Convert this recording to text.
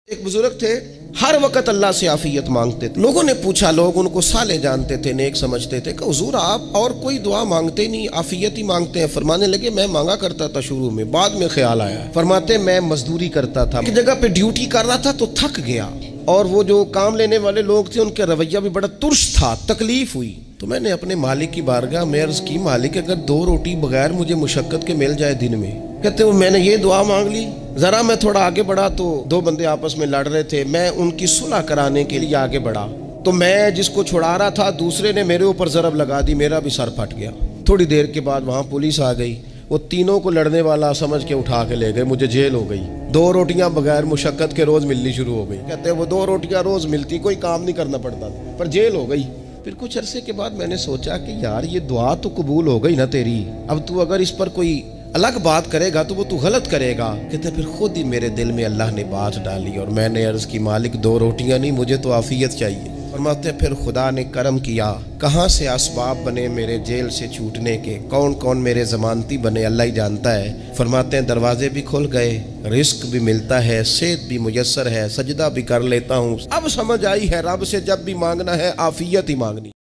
ایک بزرگ تھے، ہر وقت اللہ سے عافیت مانگتے تھے۔ لوگوں نے پوچھا، لوگ ان کو صالح جانتے تھے، نیک سمجھتے تھے کہ حضور آپ اور کوئی دعا مانگتے نہیں، عافیت ہی مانگتے ہیں۔ فرمانے لگے میں مانگا کرتا تھا شروع میں، بعد میں خیال آیا۔ فرماتے میں مزدوری کرتا تھا، ایک جگہ پہ ڈیوٹی کر رہا تھا تو تھک گیا، اور وہ جو کام لینے والے لوگ تھے ان کا رویہ بھی بڑا ترش تھا، تکلیف ہوئی تو میں نے اپنے مالک کی بارگاہ میں عرض کی، مالک اگر 2 روٹی بغیر مجھے مشقت کے مل جائے دن میں۔ کہتے ہیں میں نے یہ دعا مانگ لی، ذرا میں تھوڑا آگے بڑھا تو 2 بندے آپس میں لڑ رہے تھے، میں ان کی صلح کرانے کے لیے آگے بڑھا تو میں جس کو چھڑا رہا تھا دوسرے نے میرے اوپر ضرب لگا دی، میرا بھی سر پھٹ گیا۔ تھوڑی دیر کے بعد وہاں پولیس آ گئی، وہ تینوں کو لڑنے والا سمجھ کے اٹھا کے لے گئے، مجھے جیل ہو گئی۔ 2 روٹیاں بغیر مشقت کے روز ملنی شروع ہو گئی۔ کہتے ہیں وہ 2 روٹیاں روز ملتی، کوئی کام نہیں کرنا پڑتا پر جیل ہو گئی۔ پھر کچھ عرصے کے بعد میں نے سوچا کہ یار یہ دعا تو قبول ہو گئی نا تیری، اب تو اگر اس پر کوئی الگ بات کرے گا تو وہ تو غلط کرے گا۔ کہتے پھر خود ہی میرے دل میں اللہ نے بات ڈالی اور میں نے عرض کی، مالک 2 روٹیاں نہیں، مجھے تو عافیت چاہیے۔ فرماتے پھر خدا نے کرم کیا، کہاں سے اسباب بنے میرے جیل سے چھوٹنے کے، کون کون میرے ضمانتی بنے اللہ ہی جانتا ہے۔ فرماتے ہیں دروازے بھی کھل گئے، رزق بھی ملتا ہے، صحت بھی میسر ہے، سجدہ بھی کر لیتا ہوں۔ اب سمجھ آئی ہے رب سے جب بھی مانگنا ہے عافیت ہی مانگنی۔